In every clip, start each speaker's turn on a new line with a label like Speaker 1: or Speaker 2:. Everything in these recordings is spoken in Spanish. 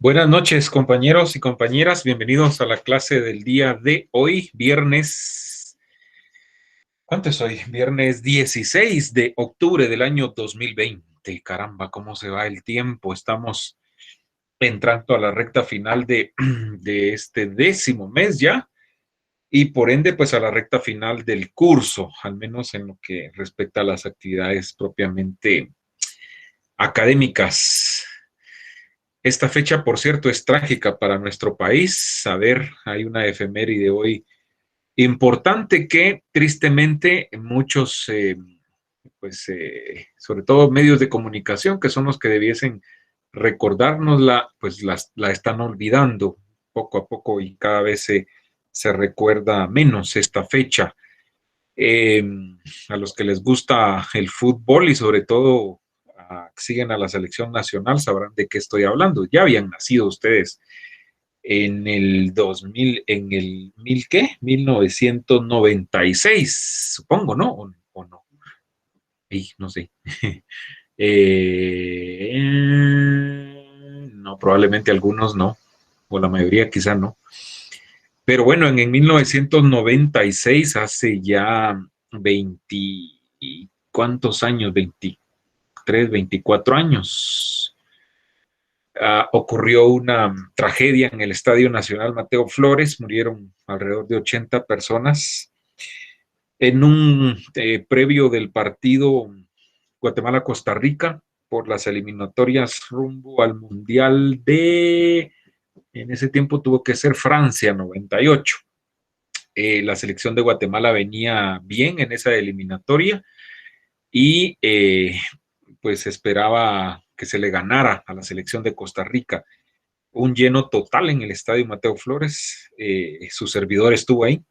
Speaker 1: Buenas noches, compañeros y compañeras. Bienvenidos a la clase del día de hoy, viernes. ¿Cuánto es hoy? Viernes 16 de octubre del año 2020. Caramba, cómo se va el tiempo. Estamos entrando a la recta final de este décimo mes ya y por ende, pues a la recta final del curso, al menos en lo que respecta a las actividades propiamente académicas. Esta fecha, por cierto, es trágica para nuestro país. A ver, hay una efeméride hoy importante que tristemente muchos, sobre todo medios de comunicación, que son los que debiesen recordárnosla, pues la están olvidando poco a poco y cada vez se recuerda menos esta fecha. Eh, a los que les gusta el fútbol y sobre todo siguen a la selección nacional sabrán de qué estoy hablando. Ya habían nacido ustedes en el 2000, en el mil qué, 1996, supongo, ¿no? O no, no sé. No, probablemente algunos no, o la mayoría quizá no. Pero bueno, en 1996, hace ya 20, ¿cuántos años? 23, 24 años. Ocurrió una tragedia en el Estadio Nacional Mateo Flores, murieron alrededor de 80 personas. En un previo del partido Guatemala-Costa Rica por las eliminatorias rumbo al Mundial en ese tiempo tuvo que ser Francia 98. La selección de Guatemala venía bien en esa eliminatoria y pues esperaba que se le ganara a la selección de Costa Rica. Un lleno total en el estadio Mateo Flores, su servidor estuvo ahí,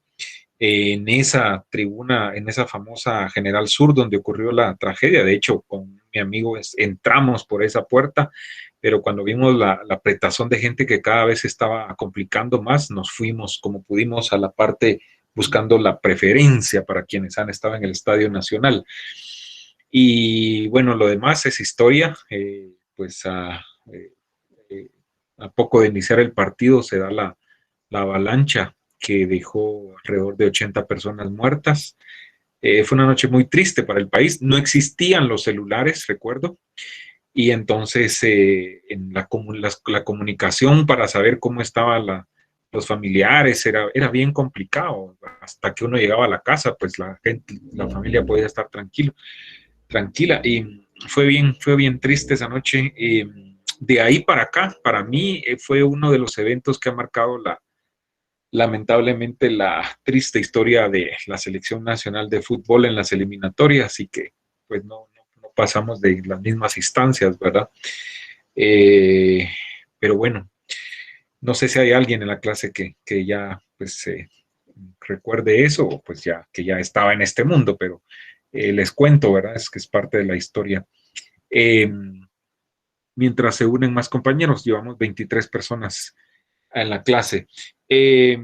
Speaker 1: en esa tribuna, en esa famosa General Sur donde ocurrió la tragedia. De hecho, con mi amigo entramos por esa puerta, pero cuando vimos la apretazón de gente que cada vez estaba complicando más, nos fuimos como pudimos a la parte buscando la preferencia para quienes han estado en el Estadio Nacional. Y bueno, lo demás es historia, pues a poco de iniciar el partido se da la avalancha que dejó alrededor de 80 personas muertas. Fue una noche muy triste para el país. No existían los celulares, recuerdo, y entonces en la comunicación para saber cómo estaban los familiares era bien complicado. Hasta que uno llegaba a la casa, pues la gente, la familia podía estar tranquila. Y fue bien triste esa noche. De ahí para acá, para mí fue uno de los eventos que ha marcado lamentablemente la triste historia de la selección nacional de fútbol en las eliminatorias y que pues no pasamos de las mismas instancias, ¿verdad? Eh, pero bueno, no sé si hay alguien en la clase que ya pues recuerde eso o pues ya que ya estaba en este mundo, pero les cuento, ¿verdad? Es que es parte de la historia. Eh, Mientras se unen más compañeros, llevamos 23 personas en la clase. Eh,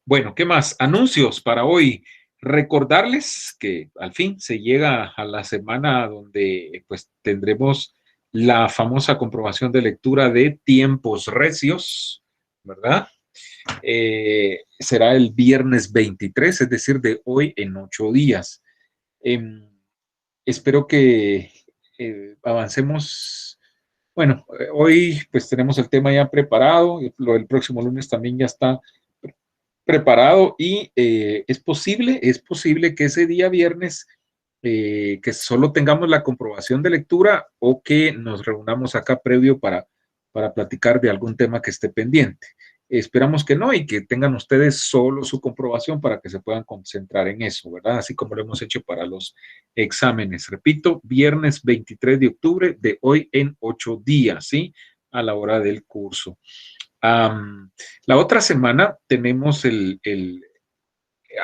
Speaker 1: Bueno, ¿qué más? Anuncios para hoy. Recordarles que al fin se llega a la semana donde pues tendremos la famosa comprobación de lectura de tiempos recios, ¿verdad? Será el viernes 23, es decir, de hoy en 8 días. Eh, Espero que avancemos. Bueno, hoy pues tenemos el tema ya preparado, lo del próximo lunes también ya está preparado y es posible que ese día viernes que solo tengamos la comprobación de lectura o que nos reunamos acá previo para platicar de algún tema que esté pendiente. Esperamos que no y que tengan ustedes solo su comprobación para que se puedan concentrar en eso, ¿verdad? Así como lo hemos hecho para los exámenes. Repito, viernes 23 de octubre de hoy en 8 días, ¿sí? A la hora del curso. La otra semana tenemos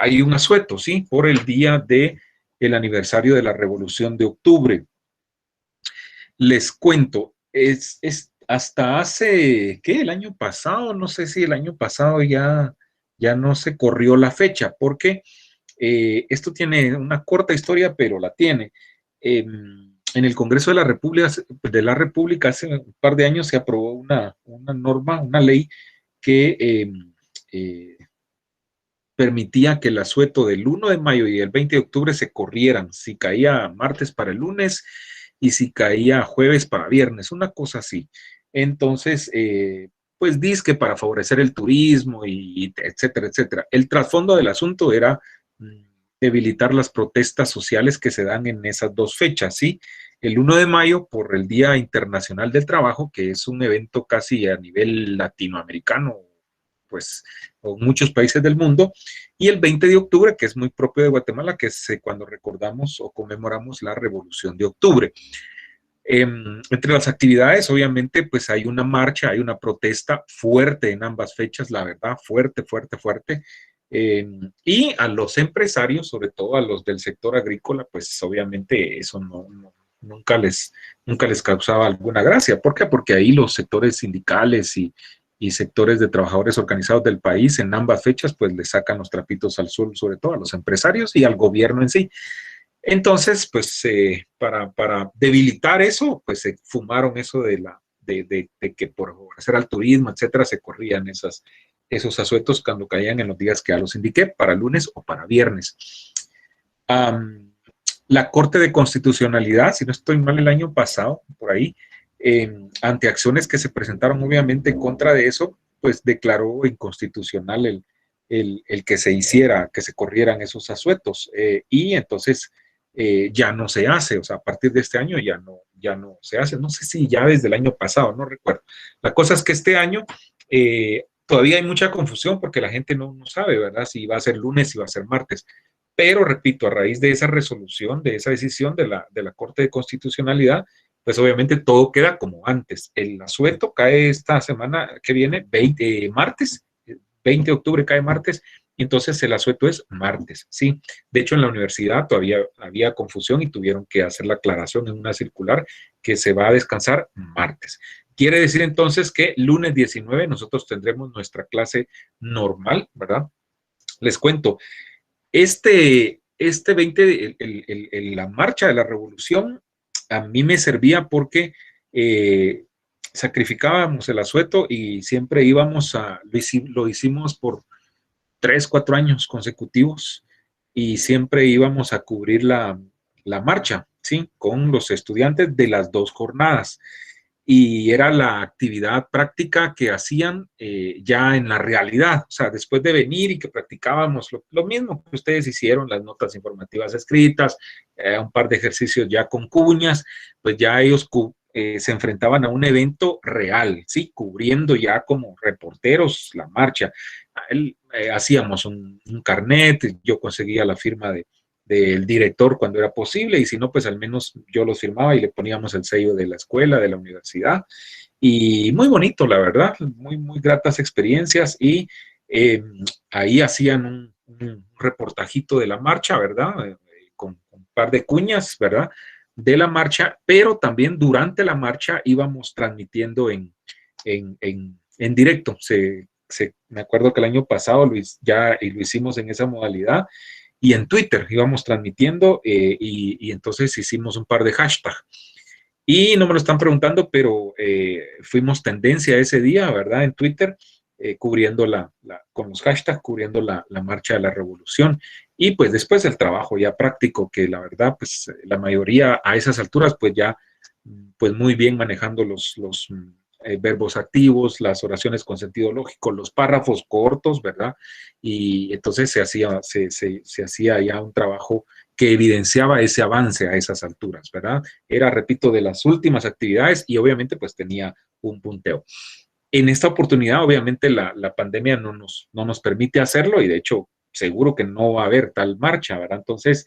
Speaker 1: hay un asueto, ¿sí? Por el día del aniversario de la Revolución de Octubre. Les cuento, es hasta hace, ¿qué? El año pasado, no sé si el año pasado ya no se corrió la fecha, porque esto tiene una corta historia, pero la tiene. Eh, en el Congreso de la República hace un par de años se aprobó una norma, una ley que eh, permitía que el asueto del 1 de mayo y el 20 de octubre se corrieran, si caía martes para el lunes y si caía jueves para viernes, una cosa así. Entonces, pues que para favorecer el turismo y etcétera, etcétera. El trasfondo del asunto era debilitar las protestas sociales que se dan en esas dos fechas, ¿sí? El 1 de mayo por el Día Internacional del Trabajo, que es un evento casi a nivel latinoamericano, pues, o muchos países del mundo, y el 20 de octubre, que es muy propio de Guatemala, que es cuando recordamos o conmemoramos la Revolución de Octubre. Entre las actividades, obviamente, pues hay una marcha, hay una protesta fuerte en ambas fechas, la verdad, fuerte, fuerte, fuerte. Y a los empresarios, sobre todo a los del sector agrícola, pues obviamente eso nunca les causaba alguna gracia. ¿Por qué? Porque ahí los sectores sindicales y sectores de trabajadores organizados del país en ambas fechas, pues le sacan los trapitos al sol, sobre todo a los empresarios y al gobierno en sí. Entonces, pues para debilitar eso, pues se fumaron eso de que por favorecer al turismo, etcétera, se corrían esos asuetos cuando caían en los días que ya los indiqué, para lunes o para viernes. Um, la Corte de Constitucionalidad, si no estoy mal el año pasado, por ahí, ante acciones que se presentaron obviamente en contra de eso, pues declaró inconstitucional el que se hiciera, que se corrieran esos asuetos. Y entonces ya no se hace, o sea, a partir de este año ya no se hace. No sé si ya desde el año pasado, no recuerdo. La cosa es que este año todavía hay mucha confusión porque la gente no sabe, ¿verdad? Si va a ser lunes, si va a ser martes. Pero, repito, a raíz de esa resolución, de esa decisión de la Corte de Constitucionalidad, pues obviamente todo queda como antes. El asueto cae esta semana que viene, martes, 20 de octubre cae martes, y entonces el asueto es martes, ¿sí? De hecho, en la universidad todavía había confusión y tuvieron que hacer la aclaración en una circular que se va a descansar martes. Quiere decir entonces que lunes 19 nosotros tendremos nuestra clase normal, ¿verdad? Les cuento, este 20, la marcha de la revolución, a mí me servía porque sacrificábamos el asueto y siempre íbamos lo hicimos por 3, 4 años consecutivos y siempre íbamos a cubrir la marcha, ¿sí? Con los estudiantes de las dos jornadas y era la actividad práctica que hacían ya en la realidad, o sea, después de venir y que practicábamos lo mismo que ustedes hicieron, las notas informativas escritas, un par de ejercicios ya con cuñas, pues ya ellos se enfrentaban a un evento real, ¿sí? Cubriendo ya como reporteros la marcha. Hacíamos un carnet, yo conseguía la firma del director cuando era posible, y si no, pues al menos yo los firmaba y le poníamos el sello de la escuela, de la universidad, y muy bonito, la verdad, muy, muy gratas experiencias, y ahí hacían un reportajito de la marcha, ¿verdad? Con un par de cuñas, ¿verdad? De la marcha, pero también durante la marcha íbamos transmitiendo en directo. Me acuerdo que el año pasado ya lo hicimos en esa modalidad y en Twitter íbamos transmitiendo y entonces hicimos un par de hashtags. Y no me lo están preguntando, pero fuimos tendencia ese día, ¿verdad? En Twitter, cubriendo con los hashtags, cubriendo la marcha de la revolución. Y pues después el trabajo ya práctico, que la verdad, pues la mayoría a esas alturas, pues ya, pues muy bien manejando los verbos activos, las oraciones con sentido lógico, los párrafos cortos, ¿verdad? Y entonces se hacía ya un trabajo que evidenciaba ese avance a esas alturas, ¿verdad? Era, repito, de las últimas actividades y obviamente pues tenía un punteo. En esta oportunidad, obviamente, la pandemia no nos permite hacerlo y de hecho seguro que no va a haber tal marcha, ¿verdad? Entonces,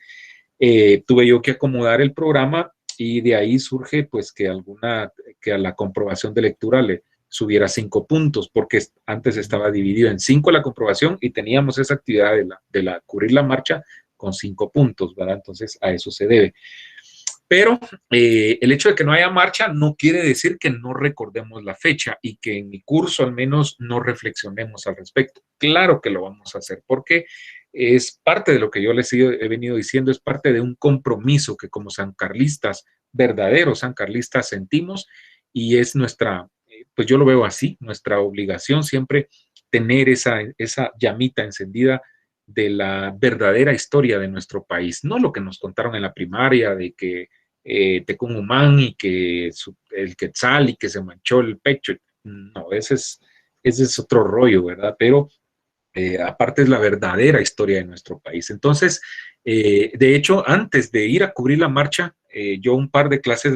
Speaker 1: tuve yo que acomodar el programa y de ahí surge pues que a la comprobación de lectura le subiera 5 puntos, porque antes estaba dividido en 5 la comprobación y teníamos esa actividad de cubrir la marcha con 5 puntos, ¿verdad? Entonces a eso se debe. Pero el hecho de que no haya marcha no quiere decir que no recordemos la fecha y que en mi curso al menos no reflexionemos al respecto. Claro que lo vamos a hacer porque es parte de lo que yo les he venido diciendo, es parte de un compromiso que como sancarlistas verdaderos sancarlistas sentimos, y es nuestra, pues yo lo veo así, nuestra obligación siempre tener esa llamita encendida de la verdadera historia de nuestro país, no lo que nos contaron en la primaria de que Tecún y que el Quetzal y que se manchó el pecho. No, ese es otro rollo, ¿verdad? Pero aparte es la verdadera historia de nuestro país. Entonces, de hecho, antes de ir a cubrir la marcha, yo un par de clases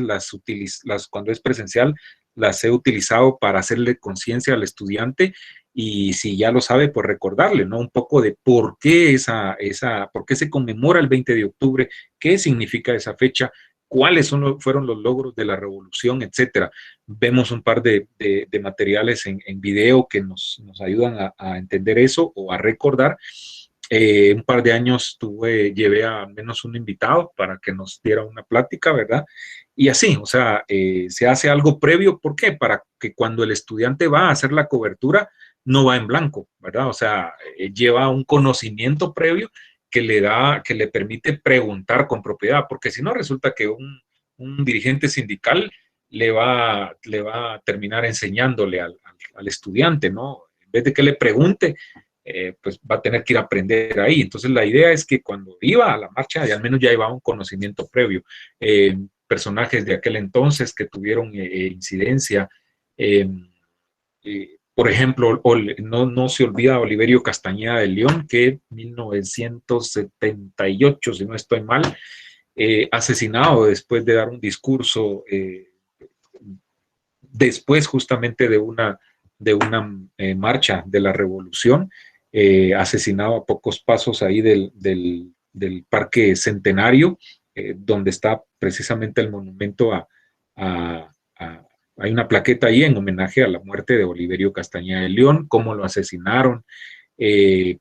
Speaker 1: cuando es presencial, las he utilizado para hacerle conciencia al estudiante, y si ya lo sabe, pues recordarle, ¿no? Un poco de por qué por qué se conmemora el 20 de octubre, qué significa esa fecha, fueron los logros de la revolución, etcétera. Vemos un par de materiales en video que nos ayudan a entender eso o a recordar. Un par de años llevé a al menos un invitado para que nos diera una plática, ¿verdad? Y así, o sea, se hace algo previo. ¿Por qué? Para que cuando el estudiante va a hacer la cobertura, no va en blanco, ¿verdad? O sea, lleva un conocimiento previo que le permite preguntar con propiedad, porque si no resulta que un dirigente sindical le va a terminar enseñándole al estudiante, ¿no? En vez de que le pregunte, pues va a tener que ir a aprender ahí. Entonces la idea es que cuando iba a la marcha, al menos ya llevaba un conocimiento previo. Personajes de aquel entonces que tuvieron incidencia. Por ejemplo, no se olvida Oliverio Castañeda de León, que en 1978, si no estoy mal, asesinado después de dar un discurso, después justamente de una marcha de la revolución, asesinado a pocos pasos ahí del Parque Centenario, donde está precisamente el monumento hay una plaqueta ahí en homenaje a la muerte de Oliverio Castañeda de León, cómo lo asesinaron,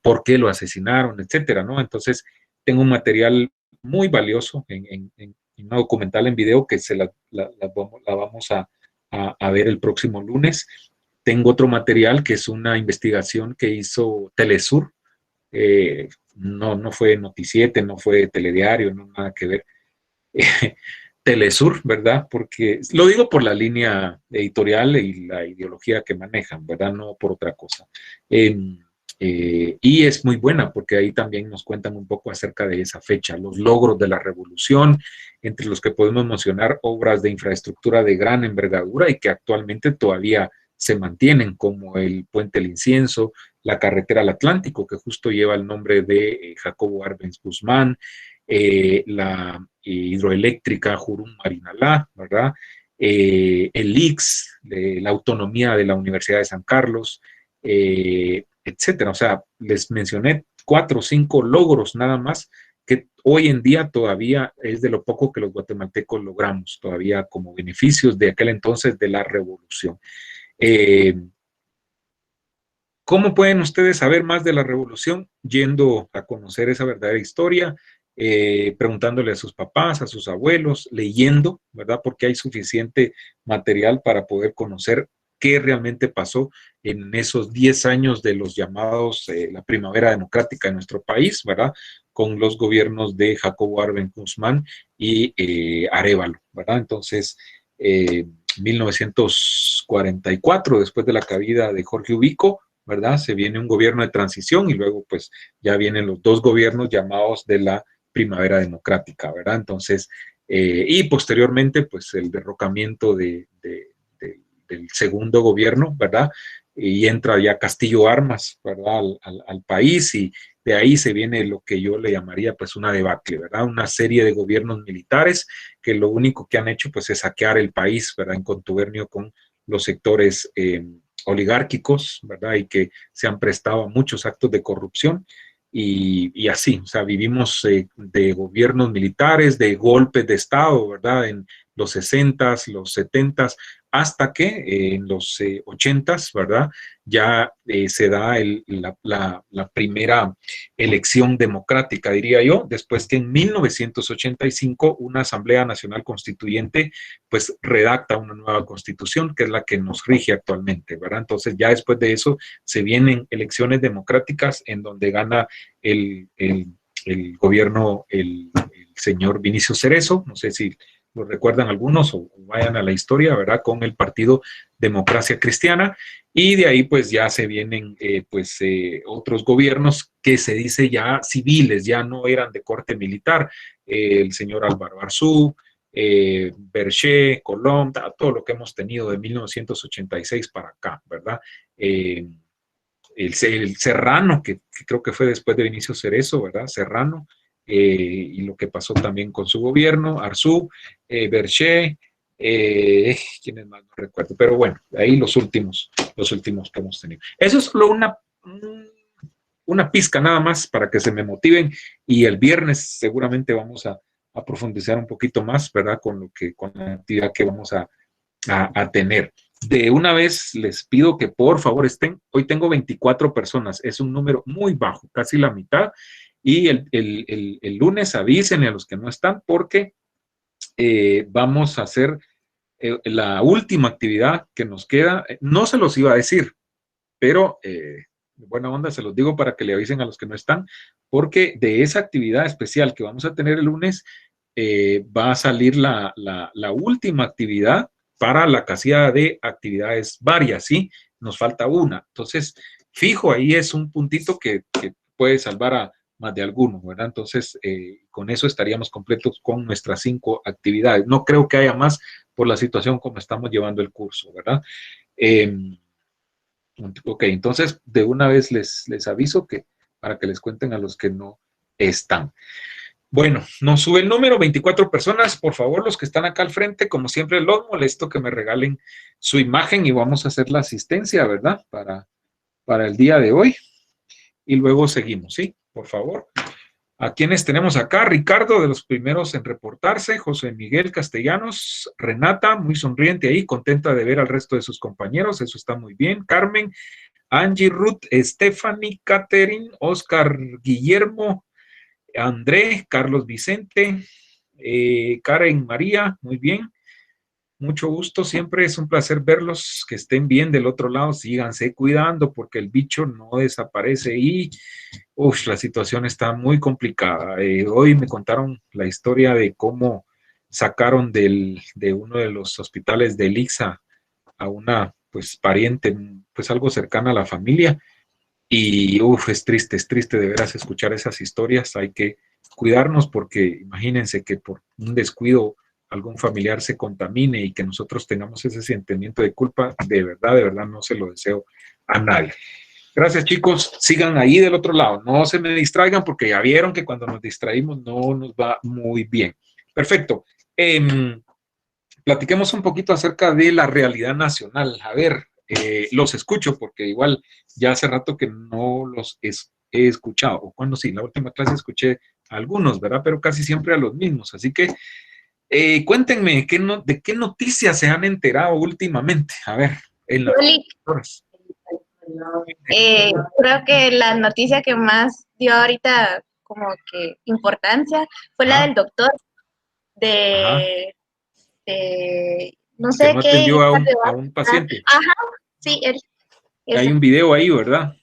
Speaker 1: por qué lo asesinaron, etcétera, ¿no? Entonces, tengo un material muy valioso en una documental en video que la vamos a ver el próximo lunes. Tengo otro material que es una investigación que hizo Telesur. No fue Noticiete, no fue Telediario, no nada que ver. Telesur, ¿verdad? Porque lo digo por la línea editorial y la ideología que manejan, ¿verdad? No por otra cosa. Y es muy buena porque ahí también nos cuentan un poco acerca de esa fecha, los logros de la revolución, entre los que podemos mencionar obras de infraestructura de gran envergadura y que actualmente todavía se mantienen, como el Puente del Incienso, la carretera al Atlántico, que justo lleva el nombre de Jacobo Arbenz Guzmán, la hidroeléctrica Jurum-Marinalá, ¿verdad? El IX, la autonomía de la Universidad de San Carlos, etcétera. O sea, les mencioné 4 o 5 logros nada más que hoy en día todavía es de lo poco que los guatemaltecos logramos, todavía como beneficios de aquel entonces de la revolución. ¿Cómo pueden ustedes saber más de la revolución? Yendo a conocer esa verdadera historia, preguntándole a sus papás, a sus abuelos, leyendo, ¿verdad? Porque hay suficiente material para poder conocer qué realmente pasó en esos 10 años de los llamados la primavera democrática en nuestro país, ¿verdad? Con los gobiernos de Jacobo Arbenz Guzmán y Arévalo, ¿verdad? Entonces, 1944, después de la caída de Jorge Ubico, ¿verdad? Se viene un gobierno de transición y luego pues ya vienen los 2 gobiernos llamados de la primavera democrática, ¿verdad? Entonces, y posteriormente pues el derrocamiento del segundo gobierno, ¿verdad? Y entra ya Castillo Armas, ¿verdad? Al país, y de ahí se viene lo que yo le llamaría pues una debacle, ¿verdad? Una serie de gobiernos militares que lo único que han hecho pues es saquear el país, ¿verdad? En contubernio con los sectores oligárquicos, ¿verdad? Y que se han prestado a muchos actos de corrupción y así, o sea, vivimos de gobiernos militares, de golpes de Estado, ¿verdad? En los 60s, los 70s, hasta que en los 80s, ¿verdad? Ya se da la primera elección democrática, diría yo, después que en 1985 una Asamblea Nacional Constituyente pues redacta una nueva constitución que es la que nos rige actualmente, ¿verdad? Entonces ya después de eso se vienen elecciones democráticas en donde gana el gobierno, el señor Vinicio Cerezo, no sé si lo recuerdan algunos o vayan a la historia, ¿verdad? Con el Partido Democracia Cristiana, y de ahí pues ya se vienen otros gobiernos que se dice ya civiles, ya no eran de corte militar, el señor Álvaro Arzú, Berché, Colom, todo lo que hemos tenido de 1986 para acá, ¿verdad? El Serrano, que creo que fue después de Vinicio Cerezo, ¿verdad? Serrano, y lo que pasó también con su gobierno, Arzú, Berché, quienes más no recuerdo, pero bueno, ahí los últimos que hemos tenido. Eso es solo una pizca nada más para que se me motiven, y el viernes seguramente vamos a profundizar un poquito más, ¿verdad? Con la actividad que vamos a tener. De una vez les pido que por favor estén, hoy tengo 24 personas, es un número muy bajo, casi la mitad, y el lunes avisen a los que no están, porque vamos a hacer la última actividad que nos queda. No se los iba a decir, pero de buena onda se los digo para que le avisen a los que no están, porque de esa actividad especial que vamos a tener el lunes, va a salir la última actividad para la casilla de actividades varias, ¿sí? Nos falta una. Entonces, fijo, ahí es un puntito que puede salvar a más de alguno, ¿verdad? Entonces, con eso estaríamos completos con nuestras 5 actividades. No creo que haya más por la situación como estamos llevando el curso, ¿verdad? Ok, entonces de una vez les aviso que para que les cuenten a los que no están. Bueno, nos sube el número, 24 personas. Por favor, los que están acá al frente, como siempre, los molesto que me regalen su imagen y vamos a hacer la asistencia, ¿verdad? Para el día de hoy. Y luego seguimos, ¿sí? Por favor. ¿A quiénes tenemos acá? Ricardo, de los primeros en reportarse. José Miguel Castellanos. Renata, muy sonriente ahí, contenta de ver al resto de sus compañeros. Eso está muy bien. Carmen, Angie, Ruth, Stephanie, Catherine, Oscar, Guillermo, André, Carlos Vicente, Karen María, muy bien. Mucho gusto, siempre es un placer verlos, que estén bien del otro lado, síganse cuidando porque el bicho no desaparece y la situación está muy complicada. Hoy me contaron la historia de cómo sacaron de uno de los hospitales de Lixa a una pues pariente, pues algo cercana a la familia, y es triste de veras escuchar esas historias. Hay que cuidarnos porque imagínense que por un descuido algún familiar se contamine y que nosotros tengamos ese sentimiento de culpa. De verdad no se lo deseo a nadie. Gracias, chicos. Sigan ahí del otro lado. No se me distraigan porque ya vieron que cuando nos distraímos no nos va muy bien. Perfecto. Platiquemos un poquito acerca de la realidad nacional. A ver, los escucho porque igual ya hace rato que no los he escuchado, o cuando sí, la última clase escuché a algunos, ¿verdad? Pero casi siempre a los mismos. Así que cuéntenme, ¿de qué noticias se han enterado últimamente? A ver, en las horas.
Speaker 2: Creo que la noticia que más dio ahorita como que importancia fue la del doctor de no
Speaker 1: Que
Speaker 2: sé
Speaker 1: no
Speaker 2: qué.
Speaker 1: atendió a un paciente.
Speaker 2: Ajá, sí, él.
Speaker 1: Hay un video ahí, ¿verdad?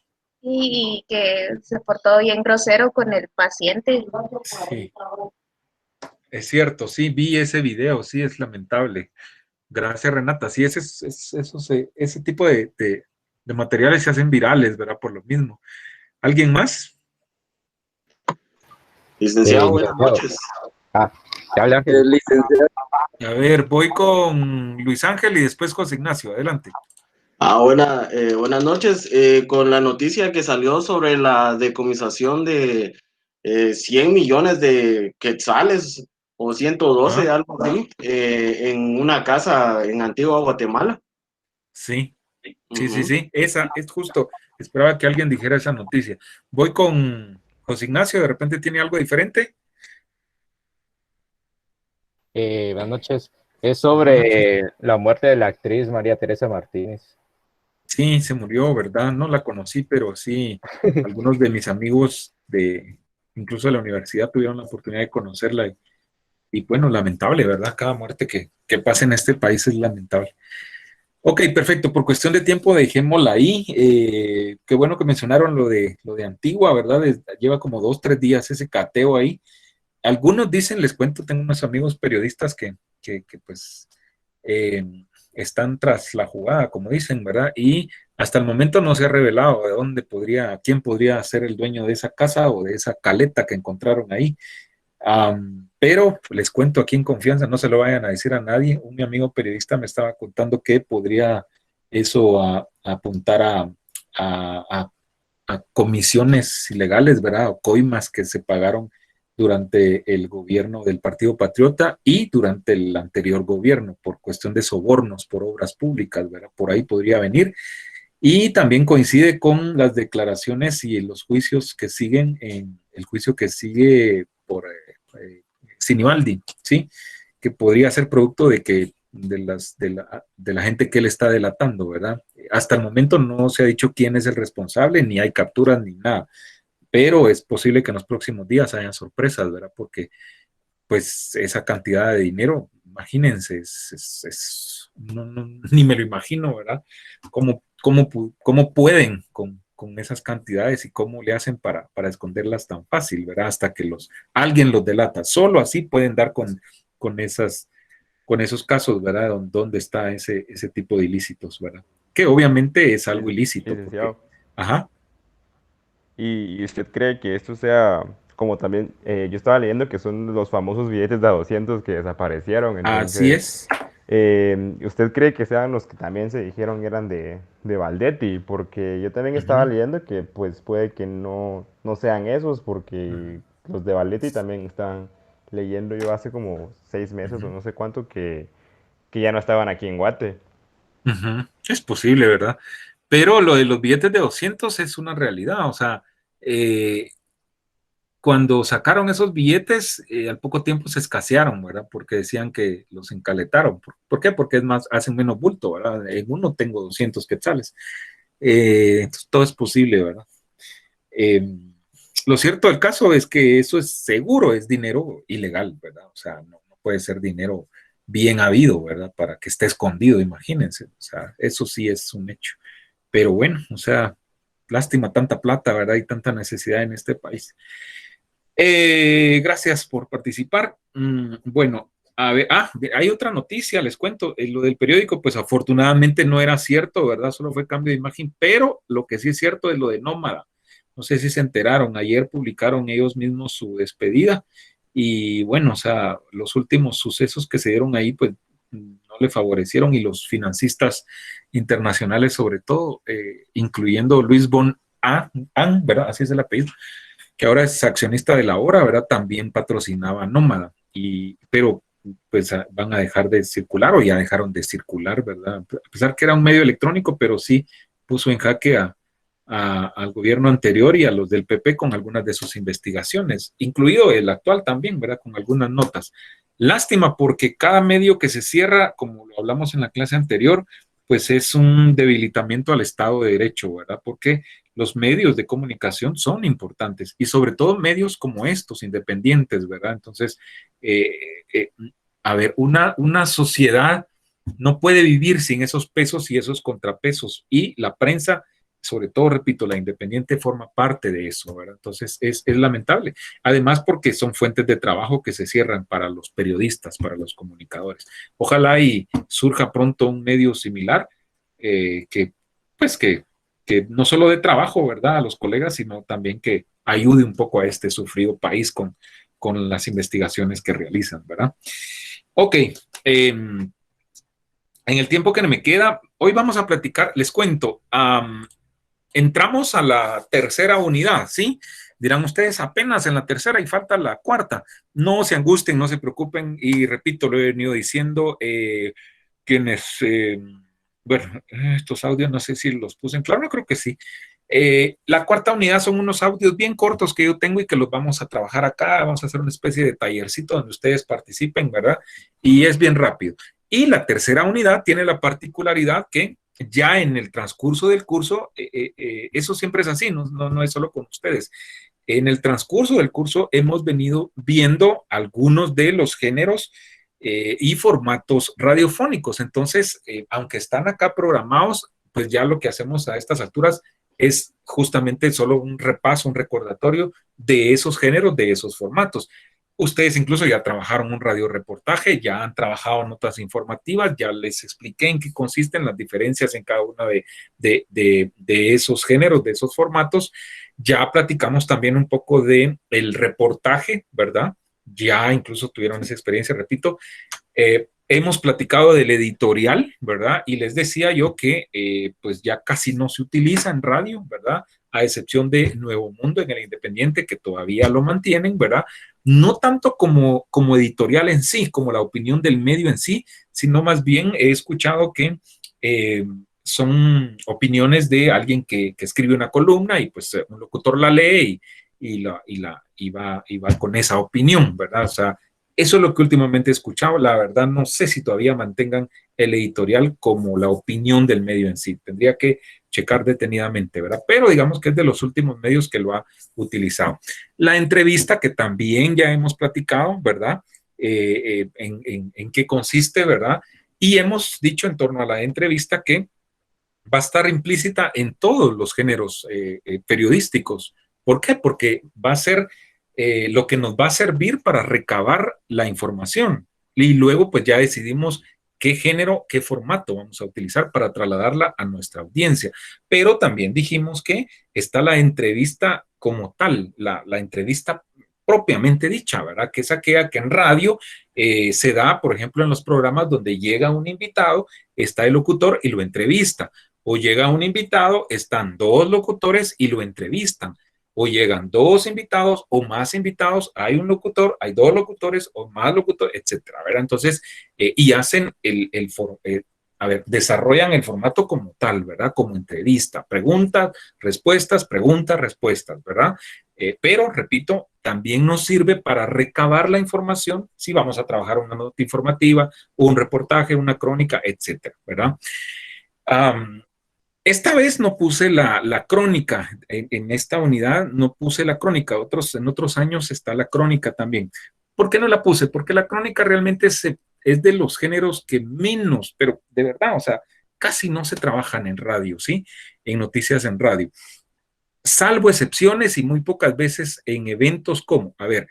Speaker 2: Y que se portó bien grosero con el paciente.
Speaker 1: Sí, es cierto, sí, vi ese video, sí, es lamentable. Gracias, Renata. Sí, ese tipo de materiales se hacen virales, ¿verdad? Por lo mismo. ¿Alguien más?
Speaker 3: Licenciado, buenas noches.
Speaker 4: ¿Te habla Ángel?
Speaker 3: Licenciado.
Speaker 1: A ver, voy con Luis Ángel y después José Ignacio. Adelante.
Speaker 3: Buenas noches. Con la noticia que salió sobre la decomisación de 100 millones de quetzales o 112, algo así, en una casa en Antigua Guatemala.
Speaker 1: Sí. Esa es justo. Esperaba que alguien dijera esa noticia. Voy con José Ignacio. ¿De repente tiene algo diferente?
Speaker 4: Buenas noches. Es sobre la muerte de la actriz María Teresa Martínez.
Speaker 1: Sí, se murió, ¿verdad? No la conocí, pero sí, algunos de mis amigos incluso de la universidad tuvieron la oportunidad de conocerla y bueno, lamentable, ¿verdad? Cada muerte que pasa en este país es lamentable. Ok, perfecto. Por cuestión de tiempo, dejémosla ahí. Qué bueno que mencionaron lo de Antigua, ¿verdad? Lleva como 2, 3 días ese cateo ahí. Algunos dicen, les cuento, tengo unos amigos periodistas que pues están tras la jugada, como dicen, ¿verdad? Y hasta el momento no se ha revelado de quién podría ser el dueño de esa casa o de esa caleta que encontraron ahí. Pero les cuento aquí en confianza, no se lo vayan a decir a nadie. Un amigo periodista me estaba contando que podría eso apuntar a comisiones ilegales, ¿verdad? O coimas que se pagaron durante el gobierno del Partido Patriota y durante el anterior gobierno por cuestión de sobornos por obras públicas, ¿verdad? Por ahí podría venir. Y también coincide con las declaraciones y los juicios que siguen, en el juicio que sigue por Sinibaldi, ¿sí? Que podría ser producto de la gente que él está delatando, ¿verdad? Hasta el momento no se ha dicho quién es el responsable, ni hay capturas ni nada, pero es posible que en los próximos días hayan sorpresas, ¿verdad? Porque pues esa cantidad de dinero, imagínense, ni me lo imagino, ¿verdad? ¿Cómo pueden con esas cantidades y cómo le hacen para esconderlas tan fácil, ¿verdad? Hasta que alguien los delata. Solo así pueden dar con esos casos, ¿verdad? Donde está ese tipo de ilícitos, ¿verdad? Que obviamente es algo ilícito.
Speaker 5: Licenciado.
Speaker 1: Ajá.
Speaker 5: ¿Y usted cree que esto sea, como también, yo estaba leyendo que son los famosos billetes de 200 que desaparecieron?
Speaker 1: Así
Speaker 5: Entonces,
Speaker 1: es.
Speaker 5: ¿usted cree que sean los que también se dijeron eran de Valdetti? Porque yo también estaba leyendo que pues puede que no sean esos, porque los de Valdetti también estaban leyendo yo hace como 6 meses o no sé cuánto que ya no estaban aquí en Guate.
Speaker 1: Es posible, ¿verdad? Pero lo de los billetes de 200 es una realidad. O sea, cuando sacaron esos billetes, al poco tiempo se escasearon, ¿verdad? Porque decían que los encaletaron. ¿Por qué? Porque es más, hacen menos bulto, ¿verdad? En uno tengo 200 quetzales. Entonces, todo es posible, ¿verdad? Lo cierto del caso es que eso es seguro, es dinero ilegal, ¿verdad? O sea, no puede ser dinero bien habido, ¿verdad? Para que esté escondido, imagínense. O sea, eso sí es un hecho. Pero bueno, o sea, lástima tanta plata, ¿verdad? Y tanta necesidad en este país. Gracias por participar. Bueno, a ver, hay otra noticia, les cuento. Lo del periódico, pues afortunadamente no era cierto, ¿verdad? Solo fue cambio de imagen, pero lo que sí es cierto es lo de Nómada. No sé si se enteraron, ayer publicaron ellos mismos su despedida y bueno, o sea, los últimos sucesos que se dieron ahí, pues no le favorecieron y los financistas internacionales sobre todo, incluyendo Luis Von Ahn, ¿verdad? Así es el apellido, que ahora es accionista de La Hora, ¿verdad? También patrocinaba Nómada, pero pues van a dejar de circular o ya dejaron de circular, ¿verdad? A pesar que era un medio electrónico, pero sí puso en jaque al gobierno anterior y a los del PP con algunas de sus investigaciones, incluido el actual también, ¿verdad? Con algunas notas. Lástima porque cada medio que se cierra, como lo hablamos en la clase anterior, pues es un debilitamiento al Estado de Derecho, ¿verdad? Porque los medios de comunicación son importantes y sobre todo medios como estos, independientes, ¿verdad? Entonces, a ver, una sociedad no puede vivir sin esos pesos y esos contrapesos y la prensa, sobre todo, repito, la independiente forma parte de eso, ¿verdad? Entonces, es lamentable. Además, porque son fuentes de trabajo que se cierran para los periodistas, para los comunicadores. Ojalá y surja pronto un medio similar pues que no solo de trabajo, ¿verdad? A los colegas, sino también que ayude un poco a este sufrido país con las investigaciones que realizan, ¿verdad? Ok, en el tiempo que me queda, hoy vamos a platicar, les cuento, entramos a la tercera unidad, ¿sí? Dirán ustedes, apenas en la tercera y falta la cuarta. No se angustien, no se preocupen y repito, lo he venido diciendo, quienes... bueno, estos audios no sé si los puse en claro, no creo que sí. La cuarta unidad son unos audios bien cortos que yo tengo y que los vamos a trabajar acá, vamos a hacer una especie de tallercito donde ustedes participen, ¿verdad? Y es bien rápido. Y la tercera unidad tiene la particularidad que ya en el transcurso del curso, eso siempre es así, no es solo con ustedes. En el transcurso del curso hemos venido viendo algunos de los géneros y formatos radiofónicos. Entonces, aunque están acá programados, pues ya lo que hacemos a estas alturas es justamente solo un repaso, un recordatorio de esos géneros, de esos formatos. Ustedes incluso ya trabajaron un radioreportaje, ya han trabajado notas informativas, ya les expliqué en qué consisten las diferencias en cada uno de esos géneros, de esos formatos. Ya platicamos también un poco de el reportaje, ¿verdad? Ya incluso tuvieron esa experiencia, repito. Hemos platicado del editorial, ¿verdad? Y les decía yo que pues ya casi no se utiliza en radio, ¿verdad? A excepción de Nuevo Mundo en el Independiente, que todavía lo mantienen, ¿verdad? No tanto como editorial en sí, como la opinión del medio en sí, sino más bien he escuchado que son opiniones de alguien que escribe una columna y pues un locutor la lee y va con esa opinión, ¿verdad? O sea, eso es lo que últimamente he escuchado. La verdad, no sé si todavía mantengan el editorial como la opinión del medio en sí. Tendría que checar detenidamente, ¿verdad? Pero digamos que es de los últimos medios que lo ha utilizado. La entrevista, que también ya hemos platicado, ¿verdad? En qué consiste, ¿verdad? Y hemos dicho en torno a la entrevista que va a estar implícita en todos los géneros periodísticos. ¿Por qué? Porque va a ser lo que nos va a servir para recabar la información. Y luego pues ya decidimos qué género, qué formato vamos a utilizar para trasladarla a nuestra audiencia. Pero también dijimos que está la entrevista como tal, la entrevista propiamente dicha, ¿verdad? Que es aquella que en radio se da, por ejemplo, en los programas donde llega un invitado, está el locutor y lo entrevista. O llega un invitado, están dos locutores y lo entrevistan. O llegan dos invitados o más invitados, hay un locutor, hay dos locutores o más locutores, etcétera. ¿Verdad? Entonces, y hacen desarrollan el formato como tal, ¿verdad? Como entrevista, preguntas, respuestas, ¿verdad? Pero, repito, también nos sirve para recabar la información si vamos a trabajar una nota informativa, un reportaje, una crónica, etcétera, ¿verdad? Esta vez no puse la crónica, en esta unidad no puse la crónica, en otros años está la crónica también. ¿Por qué no la puse? Porque la crónica realmente es de los géneros que menos, pero de verdad, o sea, casi no se trabajan en radio, ¿sí? En noticias en radio. Salvo excepciones y muy pocas veces en eventos como, a ver,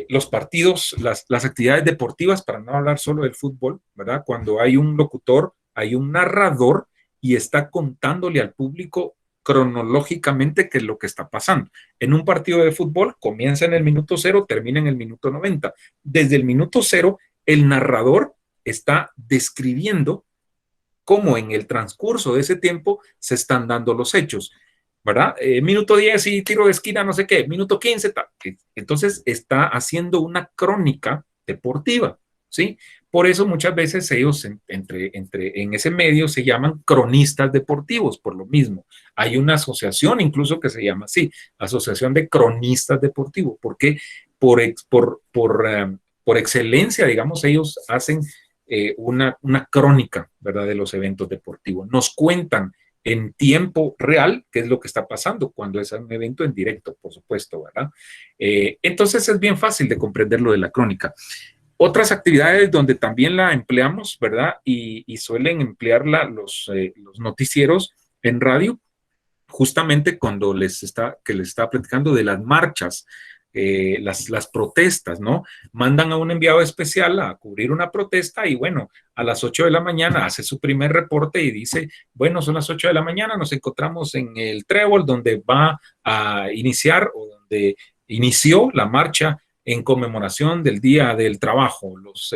Speaker 1: los partidos, las actividades deportivas, para no hablar solo del fútbol, ¿verdad? Cuando hay un locutor, hay un narrador y está contándole al público cronológicamente qué es lo que está pasando. En un partido de fútbol comienza en el minuto 0, termina en el minuto 90. Desde el minuto 0, el narrador está describiendo cómo en el transcurso de ese tiempo se están dando los hechos, ¿verdad? Minuto 10 y tiro de esquina, no sé qué, minuto 15, tal. Entonces está haciendo una crónica deportiva, ¿sí? Por eso muchas veces ellos en ese medio se llaman cronistas deportivos, por lo mismo. Hay una asociación incluso que se llama así, Asociación de Cronistas Deportivos, porque por excelencia, digamos, ellos hacen una crónica, ¿verdad?, de los eventos deportivos. Nos cuentan en tiempo real qué es lo que está pasando cuando es un evento en directo, por supuesto, ¿verdad? Entonces es bien fácil de comprender lo de la crónica. Otras actividades donde también la empleamos, ¿verdad? Y suelen emplearla los noticieros en radio, justamente cuando les estaba platicando de las marchas, las protestas, ¿no? Mandan a un enviado especial a cubrir una protesta y bueno, a las 8 de la mañana hace su primer reporte y dice, bueno, son las 8 de la mañana, nos encontramos en el Trébol donde va a iniciar o donde inició la marcha en conmemoración del Día del Trabajo. Los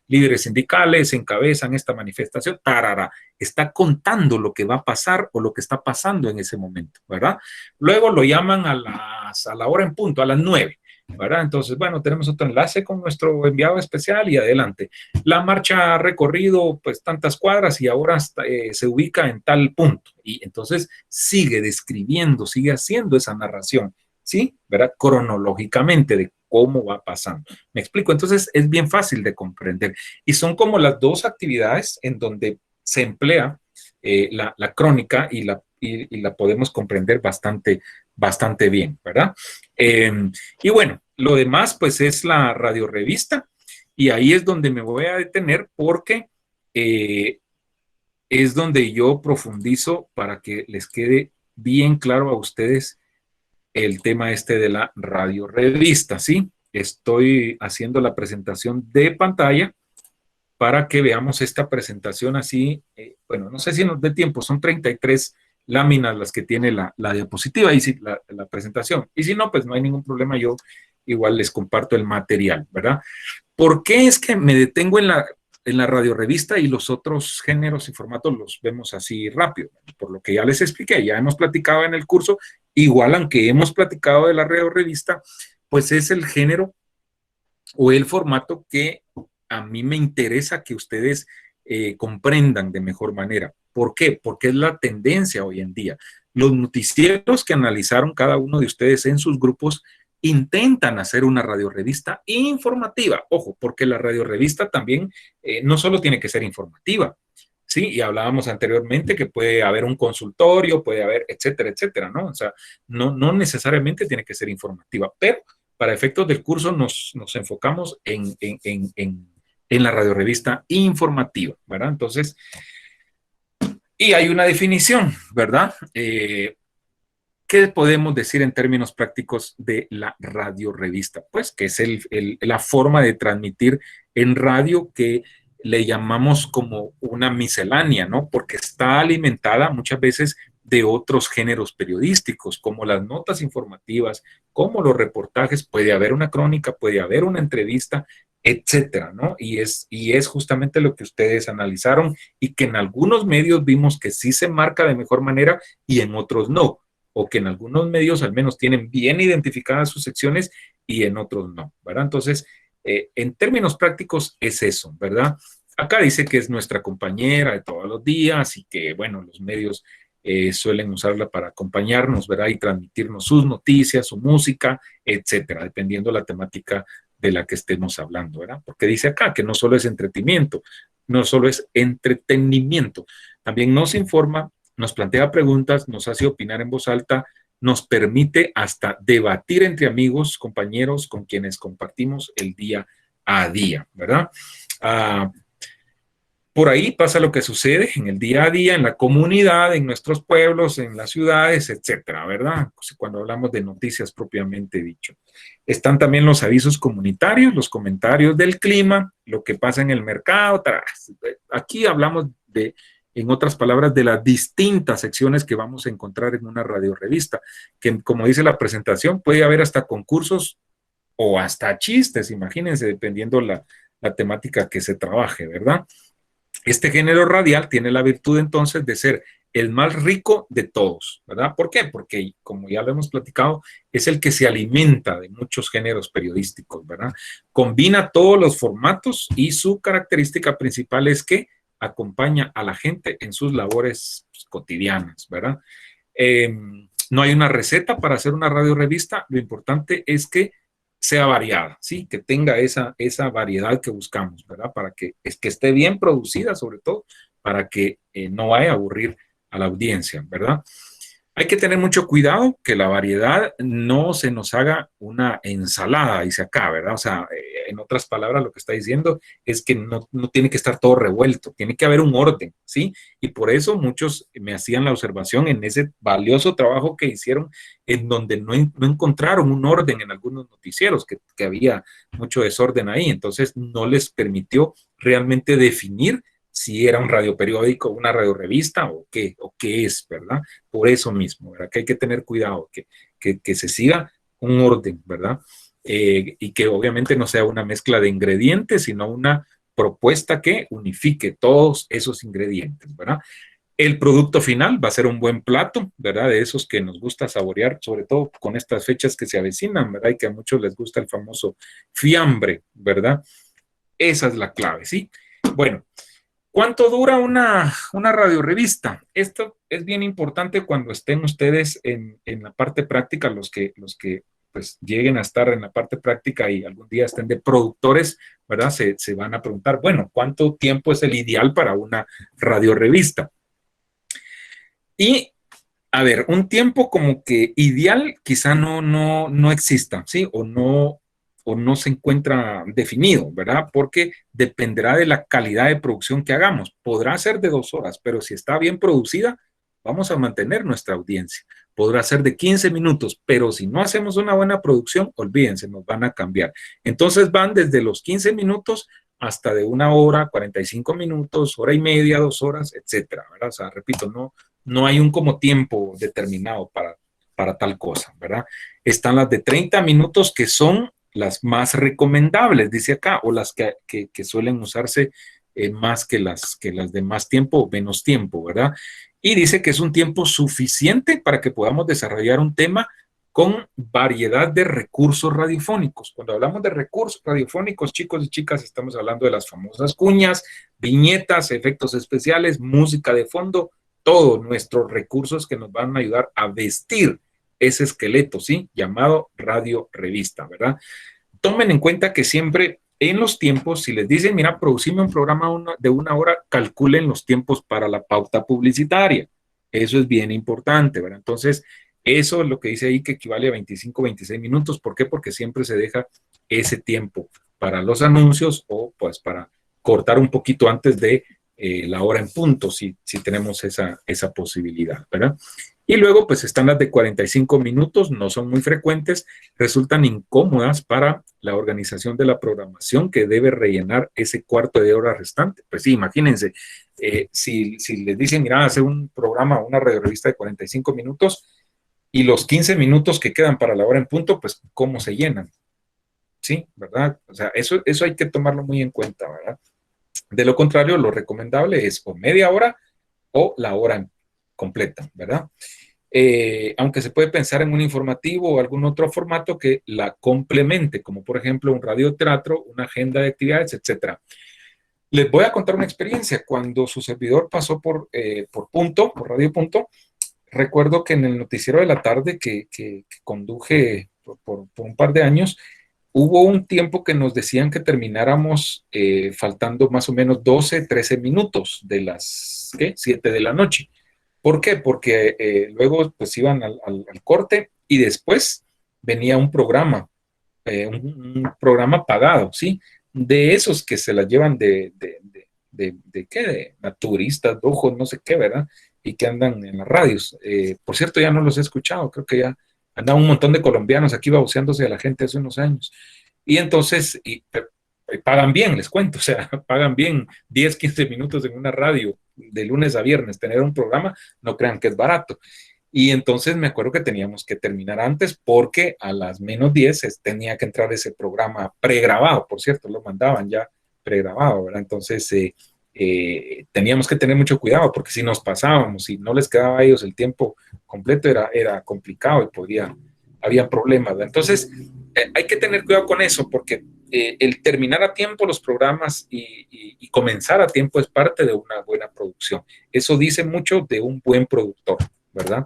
Speaker 1: líderes sindicales encabezan esta manifestación, tarara, está contando lo que va a pasar o lo que está pasando en ese momento, ¿verdad? Luego lo llaman a la hora en punto, a las 9, ¿verdad? Entonces, bueno, tenemos otro enlace con nuestro enviado especial y adelante. La marcha ha recorrido pues tantas cuadras y ahora se ubica en tal punto. Y entonces sigue describiendo, sigue haciendo esa narración, ¿sí? ¿Verdad? Cronológicamente de cómo va pasando. ¿Me explico? Entonces es bien fácil de comprender. Y son como las dos actividades en donde se emplea la crónica y la podemos comprender bastante bien, ¿verdad? Y bueno, lo demás pues es la radiorevista y ahí es donde me voy a detener porque es donde yo profundizo para que les quede bien claro a ustedes el tema este de la radiorevista, ¿sí? estoy haciendo la presentación de pantalla para que veamos esta presentación así. Bueno, no sé si nos dé tiempo, son 33 láminas las que tiene la diapositiva y si, la presentación. Y si no, pues no hay ningún problema, yo igual les comparto el material, ¿verdad? ¿Por qué es que me detengo en la radiorevista y los otros géneros y formatos los vemos así rápido? Por lo que ya les expliqué, ya hemos platicado en el curso, igual aunque hemos platicado de la radiorevista, pues es el género o el formato que a mí me interesa que ustedes comprendan de mejor manera. ¿Por qué? Porque es la tendencia hoy en día. Los noticieros que analizaron cada uno de ustedes en sus grupos intentan hacer una radiorevista informativa. Ojo, porque la radiorevista también no solo tiene que ser informativa, ¿sí? Y hablábamos anteriormente que puede haber un consultorio, puede haber, etcétera, etcétera, ¿no? O sea, no necesariamente tiene que ser informativa, pero para efectos del curso nos enfocamos en la radiorevista informativa, ¿verdad? Entonces, y hay una definición, ¿verdad? ¿Qué podemos decir en términos prácticos de la radiorevista? Pues que es la forma de transmitir en radio que le llamamos como una miscelánea, ¿no? Porque está alimentada muchas veces de otros géneros periodísticos, como las notas informativas, como los reportajes, puede haber una crónica, puede haber una entrevista, etcétera, ¿no? Y es justamente lo que ustedes analizaron y que en algunos medios vimos que sí se marca de mejor manera y en otros no, o que en algunos medios al menos tienen bien identificadas sus secciones y en otros no, ¿verdad? Entonces, en términos prácticos es eso, ¿verdad? Acá dice que es nuestra compañera de todos los días y que, bueno, los medios suelen usarla para acompañarnos, ¿verdad? Y transmitirnos sus noticias, su música, etcétera, dependiendo la temática de la que estemos hablando, ¿verdad? Porque dice acá que no solo es entretenimiento, no solo es entretenimiento, también nos informa, nos plantea preguntas, nos hace opinar en voz alta, nos permite hasta debatir entre amigos, compañeros con quienes compartimos el día a día, ¿verdad? Por ahí pasa lo que sucede en el día a día, en la comunidad, en nuestros pueblos, en las ciudades, etcétera, ¿verdad? Cuando hablamos de noticias propiamente dicho. Están también los avisos comunitarios, los comentarios del clima, lo que pasa en el mercado. Aquí hablamos de, en otras palabras, de las distintas secciones que vamos a encontrar en una radiorevista, que como dice la presentación, puede haber hasta concursos o hasta chistes, imagínense, dependiendo la temática que se trabaje, ¿verdad? Este género radial tiene la virtud entonces de ser el más rico de todos, ¿verdad? ¿Por qué? Porque, como ya lo hemos platicado, es el que se alimenta de muchos géneros periodísticos, ¿verdad? Combina todos los formatos y su característica principal es que acompaña a la gente en sus labores cotidianas, ¿verdad? No hay una receta para hacer una radiorevista, lo importante es que sea variada, ¿sí? Que tenga esa variedad que buscamos, ¿verdad? Para que esté bien producida, sobre todo, para que no vaya a aburrir a la audiencia, ¿verdad? Hay que tener mucho cuidado que la variedad no se nos haga una ensalada, dice acá, ¿verdad? O sea, en otras palabras, lo que está diciendo es que no tiene que estar todo revuelto, tiene que haber un orden, ¿sí? Y por eso muchos me hacían la observación en ese valioso trabajo que hicieron, en donde no encontraron un orden en algunos noticieros, que había mucho desorden ahí, entonces no les permitió realmente definir si era un radioperiódico, una radiorevista o qué es, ¿verdad? Por eso mismo, ¿verdad? Que hay que tener cuidado, que se siga un orden, ¿verdad? Y que obviamente no sea una mezcla de ingredientes, sino una propuesta que unifique todos esos ingredientes, ¿verdad? El producto final va a ser un buen plato, ¿verdad? De esos que nos gusta saborear, sobre todo con estas fechas que se avecinan, ¿verdad? Y que a muchos les gusta el famoso fiambre, ¿verdad? Esa es la clave, ¿sí? Bueno, ¿cuánto dura una radiorevista? Esto es bien importante cuando estén ustedes en la parte práctica, los que pues lleguen a estar en la parte práctica y algún día estén de productores, ¿verdad? Se van a preguntar, bueno, ¿cuánto tiempo es el ideal para una radiorevista? Y, a ver, un tiempo como que ideal quizá no exista, ¿sí? O no se encuentra definido, ¿verdad? Porque dependerá de la calidad de producción que hagamos. Podrá ser de 2 horas, pero si está bien producida, vamos a mantener nuestra audiencia. podrá ser de 15 minutos, pero si no hacemos una buena producción, olvídense, nos van a cambiar. Entonces van desde los 15 minutos hasta de 1 hora, 45 minutos, hora y media, 2 horas, etcétera, ¿verdad? O sea, repito, no hay un como tiempo determinado para tal cosa, ¿verdad? Están las de 30 minutos que son las más recomendables, dice acá, o las que suelen usarse más que las de más tiempo o menos tiempo, ¿verdad? Y dice que es un tiempo suficiente para que podamos desarrollar un tema con variedad de recursos radiofónicos. Cuando hablamos de recursos radiofónicos, chicos y chicas, estamos hablando de las famosas cuñas, viñetas, efectos especiales, música de fondo, todos nuestros recursos que nos van a ayudar a vestir ese esqueleto, ¿sí? Llamado radio revista, ¿verdad? Tomen en cuenta que siempre en los tiempos, si les dicen, mira, producime un programa de 1 hora, calculen los tiempos para la pauta publicitaria. Eso es bien importante, ¿verdad? Entonces, eso es lo que dice ahí que equivale a 25, 26 minutos. ¿Por qué? Porque siempre se deja ese tiempo para los anuncios o pues para cortar un poquito antes de la hora en punto, si tenemos esa posibilidad, ¿verdad? Y luego pues están las de 45 minutos, no son muy frecuentes, resultan incómodas para la organización de la programación que debe rellenar ese cuarto de hora restante. Pues sí, imagínense, si les dicen, mira, hacer un programa, una radiorevista de 45 minutos y los 15 minutos que quedan para la hora en punto, pues ¿cómo se llenan? Sí, ¿verdad? O sea, eso hay que tomarlo muy en cuenta, ¿verdad? De lo contrario, lo recomendable es o media hora o la hora completa, ¿verdad? Aunque se puede pensar en un informativo o algún otro formato que la complemente, como por ejemplo un radioteatro, una agenda de actividades, etcétera. Les voy a contar una experiencia. Cuando su servidor pasó por Radio Punto, recuerdo que en el noticiero de la tarde que conduje por un par de años, hubo un tiempo que nos decían que termináramos faltando más o menos 12, 13 minutos de las 7 de la noche. ¿Por qué? Porque luego pues iban al corte y después venía un programa pagado, ¿sí? De esos que se las llevan ¿de qué? De naturistas, brujos, no sé qué, ¿verdad? Y que andan en las radios. Por cierto, ya no los he escuchado, creo que ya andaban un montón de colombianos aquí babuceándose a la gente hace unos años. Y entonces, pagan bien, les cuento, o sea, pagan bien 10, 15 minutos en una radio de lunes a viernes, tener un programa, no crean que es barato. Y entonces me acuerdo que teníamos que terminar antes porque a las menos 10 tenía que entrar ese programa pregrabado, por cierto, lo mandaban ya pregrabado, ¿verdad? Entonces teníamos que tener mucho cuidado porque si nos pasábamos y no les quedaba a ellos el tiempo completo era complicado y había problemas, ¿verdad? Entonces hay que tener cuidado con eso porque el terminar a tiempo los programas y comenzar a tiempo es parte de una buena producción. Eso dice mucho de un buen productor, ¿verdad?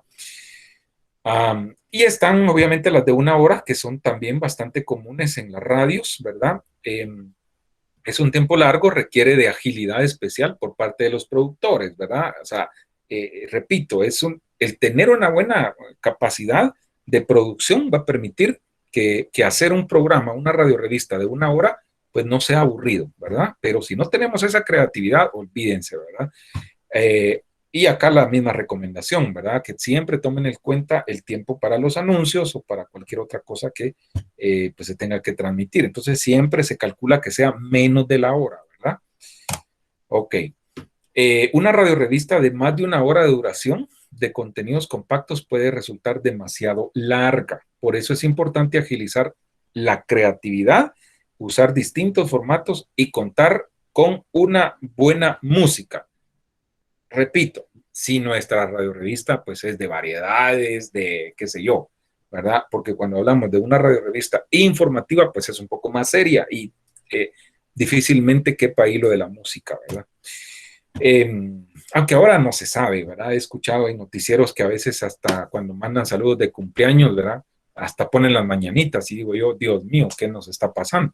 Speaker 1: Y están obviamente las de 1 hora, que son también bastante comunes en las radios, ¿verdad? Es un tiempo largo, requiere de agilidad especial por parte de los productores, ¿verdad? O sea, repito, el tener una buena capacidad de producción va a permitir que hacer un programa, una radiorevista de 1 hora, pues no sea aburrido, ¿verdad? Pero si no tenemos esa creatividad, olvídense, ¿verdad? Y acá la misma recomendación, ¿verdad? Que siempre tomen en cuenta el tiempo para los anuncios o para cualquier otra cosa que pues se tenga que transmitir. Entonces siempre se calcula que sea menos de la hora, ¿verdad? Ok. Una radiorevista de más de 1 hora de duración de contenidos compactos puede resultar demasiado larga. Por eso es importante agilizar la creatividad, usar distintos formatos y contar con una buena música. Repito, si nuestra radiorevista pues es de variedades, de qué sé yo, ¿verdad? Porque cuando hablamos de una radiorevista informativa pues es un poco más seria y difícilmente quepa ahí lo de la música, ¿verdad? Aunque ahora no se sabe, ¿verdad? He escuchado en noticieros que a veces hasta cuando mandan saludos de cumpleaños, ¿verdad? Hasta ponen las mañanitas y digo yo, Dios mío, ¿qué nos está pasando?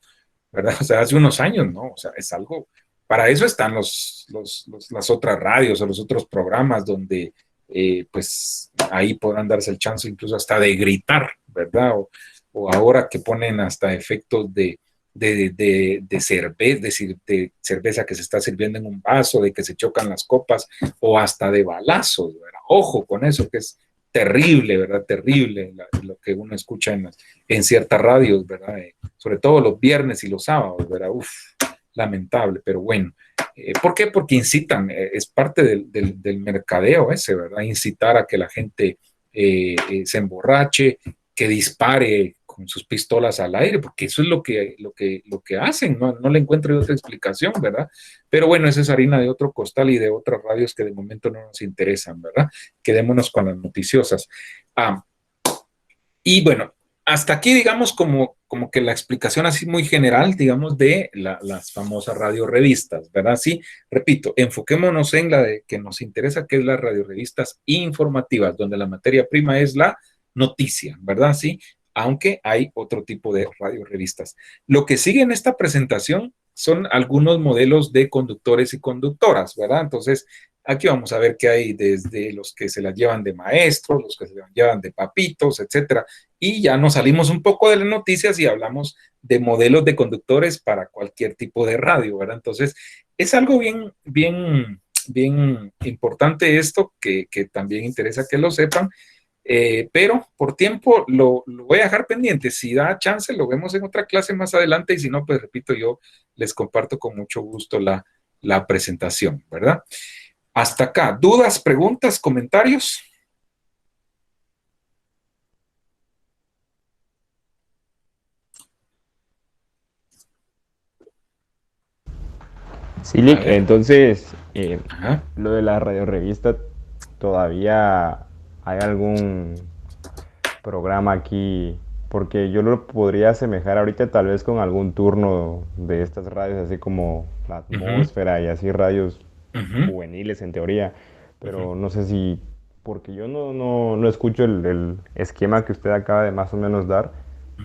Speaker 1: ¿Verdad? O sea, hace unos años, ¿no? O sea, es algo, para eso están las otras radios o los otros programas donde pues ahí podrán darse el chance incluso hasta de gritar, ¿verdad? O ahora que ponen hasta efectos de cerveza, decir, de cerveza que se está sirviendo en un vaso, de que se chocan las copas o hasta de balazos, ¿verdad? Ojo con eso, que es terrible, ¿verdad? Terrible lo que uno escucha en ciertas radios, ¿verdad? Sobre todo los viernes y los sábados, ¿verdad? Uf, lamentable, pero bueno. ¿Por qué? Porque incitan, es parte del mercadeo ese, ¿verdad? Incitar a que la gente se emborrache, que dispare con sus pistolas al aire, porque eso es lo que hacen, no le encuentro otra explicación, ¿verdad? Pero bueno, esa es harina de otro costal y de otras radios que de momento no nos interesan, ¿verdad? Quedémonos con las noticiosas. Y bueno, hasta aquí, digamos, como que la explicación así muy general, digamos, de las famosas radiorevistas, ¿verdad? Sí, repito, enfoquémonos en la de que nos interesa, que es las radiorevistas informativas, donde la materia prima es la noticia, ¿verdad? Sí, aunque hay otro tipo de radiorevistas. Lo que sigue en esta presentación son algunos modelos de conductores y conductoras, ¿verdad? Entonces, aquí vamos a ver qué hay desde los que se las llevan de maestros, los que se las llevan de papitos, etcétera. Y ya nos salimos un poco de las noticias y hablamos de modelos de conductores para cualquier tipo de radio, ¿verdad? Entonces, es algo bien importante esto, que también interesa que lo sepan, pero por tiempo lo voy a dejar pendiente. Si da chance, lo vemos en otra clase más adelante, y si no, pues repito, yo les comparto con mucho gusto la presentación, ¿verdad? Hasta acá, ¿dudas, preguntas, comentarios?
Speaker 5: Sí, Lick, entonces,
Speaker 1: Ajá.
Speaker 5: lo de la radiorevista, ¿todavía hay algún programa aquí? Porque yo lo podría asemejar ahorita tal vez con algún turno de estas radios, así como La Atmósfera y así radios juveniles en teoría, pero no sé si, porque yo no escucho el esquema que usted acaba de más o menos dar,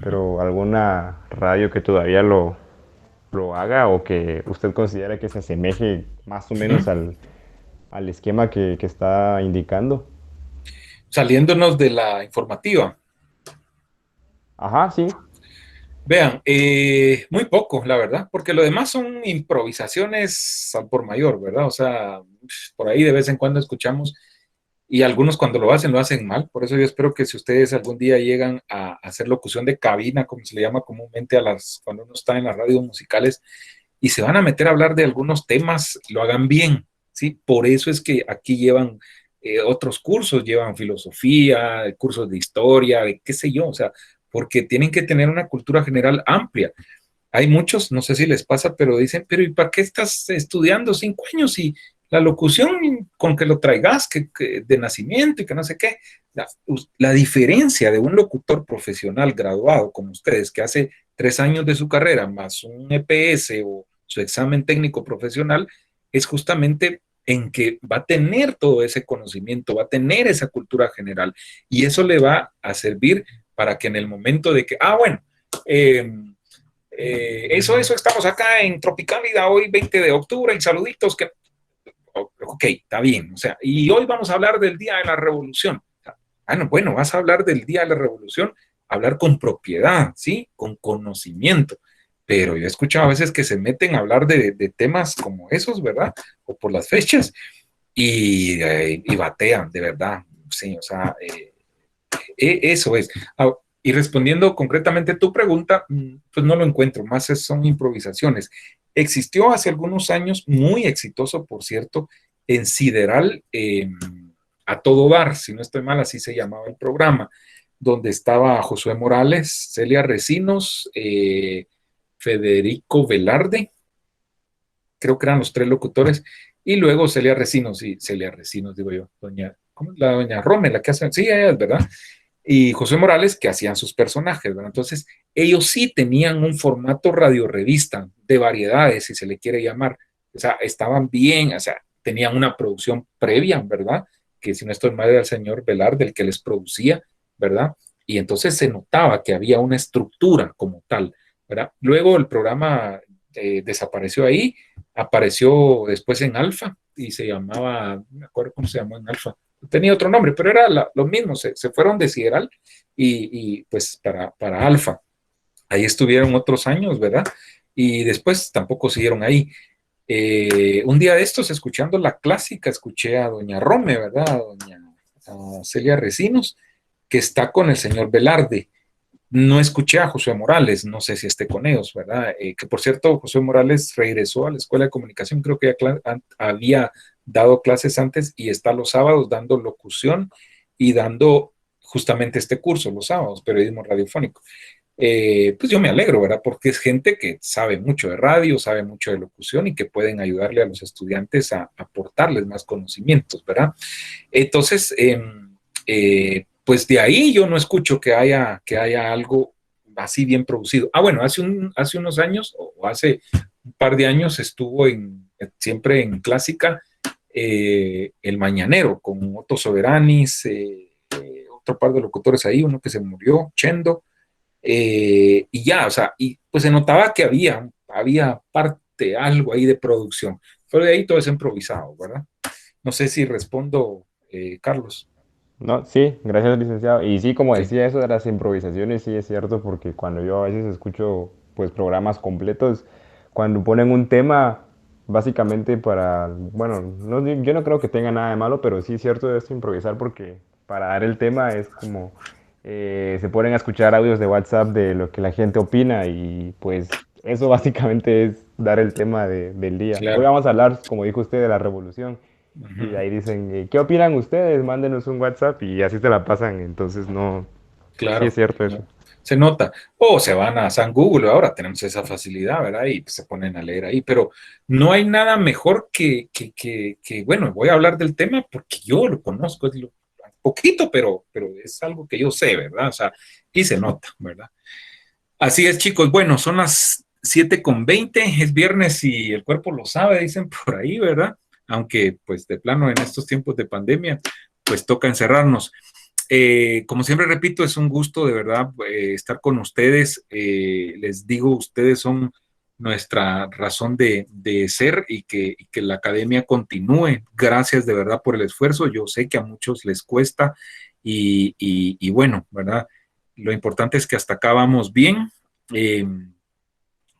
Speaker 5: pero alguna radio que todavía lo haga o que usted considera que se asemeje más o menos al esquema que está indicando.
Speaker 1: Saliéndonos de la informativa.
Speaker 5: Ajá, sí.
Speaker 1: Vean, muy poco, la verdad, porque lo demás son improvisaciones al por mayor, ¿verdad? O sea, por ahí de vez en cuando escuchamos, y algunos cuando lo hacen mal. Por eso yo espero que si ustedes algún día llegan a hacer locución de cabina, como se le llama comúnmente cuando uno está en las radios musicales, y se van a meter a hablar de algunos temas, lo hagan bien, ¿sí? Por eso es que aquí llevan otros cursos, llevan filosofía, cursos de historia, de qué sé yo, o sea, porque tienen que tener una cultura general amplia. Hay muchos, no sé si les pasa, pero dicen, pero ¿y para qué estás estudiando 5 años y la locución con que lo traigas que de nacimiento y que no sé qué? La diferencia de un locutor profesional graduado como ustedes, que hace 3 años de su carrera más un EPS o su examen técnico profesional, es justamente en que va a tener todo ese conocimiento, va a tener esa cultura general, y eso le va a servir para que en el momento de que, bueno, eso, estamos acá en Tropicálida hoy 20 de octubre y saluditos, que ok, está bien, o sea, y hoy vamos a hablar del Día de la Revolución. Bueno, vas a hablar del Día de la Revolución, hablar con propiedad, ¿sí? Con conocimiento. Pero yo he escuchado a veces que se meten a hablar de temas como esos, ¿verdad? O por las fechas, y batean, de verdad, sí, o sea, eso es. Y respondiendo concretamente a tu pregunta, pues no lo encuentro, más son improvisaciones. Existió hace algunos años, muy exitoso, por cierto, en Sideral, a todo dar, si no estoy mal, así se llamaba el programa, donde estaba Josué Morales, Celia Recinos, Federico Velarde, creo que eran los 3 locutores, y luego Celia Recinos, digo yo, ¿cómo es la doña Rome, la que hace? Sí, ella es, ¿verdad? Y José Morales, que hacían sus personajes, ¿verdad? Entonces, ellos sí tenían un formato radiorevista de variedades, si se le quiere llamar. O sea, estaban bien, o sea, tenían una producción previa, ¿verdad? Que si no estoy mal era el señor Velarde el que les producía, ¿verdad? Y entonces se notaba que había una estructura como tal, ¿verdad? Luego el programa desapareció ahí, apareció después en Alfa y se llamaba, no me acuerdo cómo se llamó en Alfa, tenía otro nombre, pero era lo mismo, se fueron de Sideral y pues para Alfa. Ahí estuvieron otros años, ¿verdad? Y después tampoco siguieron ahí. Un día de estos, escuchando la clásica, escuché a doña Rome, ¿verdad? Celia Recinos, que está con el señor Velarde. No escuché a José Morales, no sé si esté con ellos, ¿verdad? Que por cierto, José Morales regresó a la Escuela de Comunicación, creo que ya había dado clases antes y está los sábados dando locución y dando justamente este curso los sábados, periodismo radiofónico. Pues yo me alegro, ¿verdad? Porque es gente que sabe mucho de radio, sabe mucho de locución y que pueden ayudarle a los estudiantes a aportarles más conocimientos, ¿verdad? Entonces, pues de ahí yo no escucho que haya algo así bien producido. Bueno, hace unos años, o hace un par de años, estuvo siempre en Clásica El Mañanero, con Otto Soberanis, otro par de locutores ahí, uno que se murió, Chendo, y ya, o sea, y pues se notaba que había parte, algo ahí de producción, pero de ahí todo es improvisado, ¿verdad? No sé si respondo, Carlos.
Speaker 5: No, sí, gracias, licenciado. Y sí, como
Speaker 1: Sí.
Speaker 5: decía, eso de las improvisaciones, sí es cierto, porque cuando yo a veces escucho, pues, programas completos, cuando ponen un tema, básicamente para, bueno, yo no creo que tenga nada de malo, pero sí es cierto esto improvisar, porque para dar el tema es como, se ponen a escuchar audios de WhatsApp de lo que la gente opina y pues eso básicamente es dar el tema del día. Hoy
Speaker 1: Claro.
Speaker 5: vamos a hablar, como dijo usted, de la revolución. Y de
Speaker 1: Ujú.
Speaker 5: ahí dicen, ¿qué opinan ustedes? Mándenos un WhatsApp y así te la pasan. Entonces, no, sí es
Speaker 1: Claro,
Speaker 5: cierto eso.
Speaker 1: ¿no? Se nota. O se van a San Google, ahora tenemos esa facilidad, ¿verdad? Y pues, se ponen a leer ahí, pero no hay nada mejor bueno, voy a hablar del tema porque yo lo conozco, poquito, pero es algo que yo sé, ¿verdad? O sea, y se nota, ¿verdad? Así es, chicos. Bueno, son las 7:20, es viernes y el cuerpo lo sabe, dicen por ahí, ¿verdad? Aunque, pues, de plano, en estos tiempos de pandemia, pues toca encerrarnos. Como siempre repito, es un gusto de verdad estar con ustedes. Les digo, ustedes son nuestra razón de ser y que la academia continúe. Gracias de verdad por el esfuerzo. Yo sé que a muchos les cuesta y bueno, ¿verdad? Lo importante es que hasta acá vamos bien. Eh,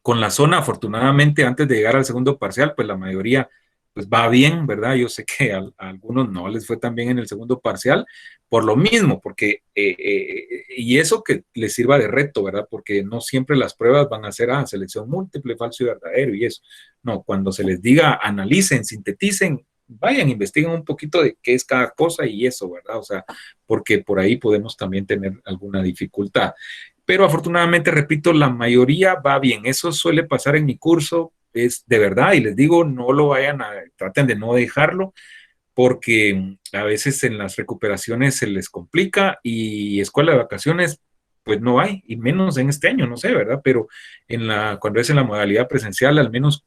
Speaker 1: con la zona, afortunadamente, antes de llegar al segundo parcial, pues la mayoría pues va bien, ¿verdad? Yo sé que a algunos no les fue tan bien en el segundo parcial, por lo mismo, porque, y eso que les sirva de reto, ¿verdad? Porque no siempre las pruebas van a ser, selección múltiple, falso y verdadero, y eso. No, cuando se les diga, analicen, sinteticen, vayan, investiguen un poquito de qué es cada cosa y eso, ¿verdad? O sea, porque por ahí podemos también tener alguna dificultad. Pero afortunadamente, repito, la mayoría va bien. Eso suele pasar en mi curso, es de verdad, y les digo, no lo vayan traten de no dejarlo, porque a veces en las recuperaciones se les complica y escuela de vacaciones, pues no hay, y menos en este año, no sé, ¿verdad? Pero cuando es en la modalidad presencial, al menos,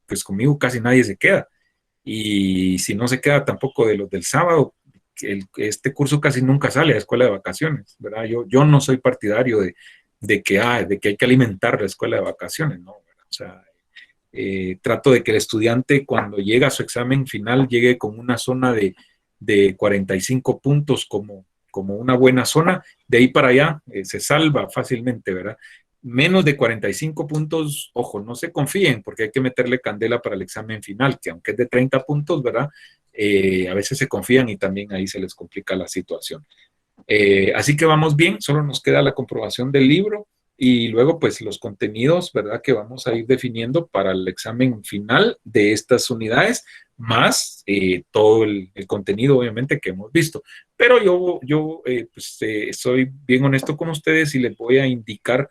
Speaker 1: pues conmigo casi nadie se queda. Y si no se queda tampoco de los del sábado, este curso casi nunca sale a escuela de vacaciones, ¿verdad? Yo no soy partidario de que hay que alimentar la escuela de vacaciones, ¿no? ¿Verdad? O sea, trato de que el estudiante cuando llega a su examen final llegue con una zona de 45 puntos como una buena zona, de ahí para allá se salva fácilmente, ¿verdad? Menos de 45 puntos, ojo, no se confíen porque hay que meterle candela para el examen final, que aunque es de 30 puntos, ¿verdad? A veces se confían y también ahí se les complica la situación. Así que vamos bien, solo nos queda la comprobación del libro y luego pues los contenidos, ¿verdad? Que vamos a ir definiendo para el examen final de estas unidades, más todo el contenido obviamente que hemos visto. Pero yo pues, soy bien honesto con ustedes y les voy a indicar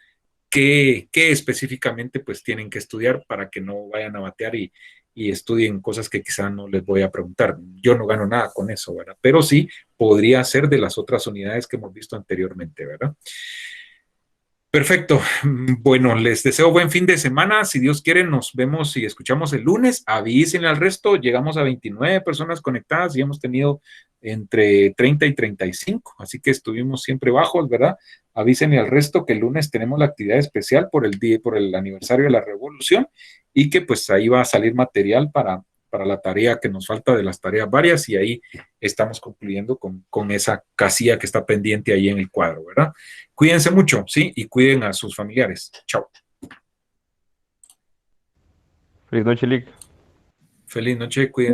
Speaker 1: qué específicamente pues tienen que estudiar para que no vayan a batear y estudien cosas que quizá no les voy a preguntar. Yo no gano nada con eso, ¿verdad? Pero sí podría ser de las otras unidades que hemos visto anteriormente, ¿verdad? Perfecto. Bueno, les deseo buen fin de semana. Si Dios quiere, nos vemos y escuchamos el lunes. Avísenle al resto. Llegamos a 29 personas conectadas y hemos tenido entre 30 y 35. Así que estuvimos siempre bajos, ¿verdad? Avísenle al resto que el lunes tenemos la actividad especial por el aniversario de la Revolución y que pues ahí va a salir material para la tarea que nos falta de las tareas varias y ahí estamos concluyendo con esa casilla que está pendiente ahí en el cuadro, ¿verdad? Cuídense mucho, ¿sí? Y cuiden a sus familiares. Chao.
Speaker 5: Feliz noche, Lick.
Speaker 1: Feliz noche, cuídense.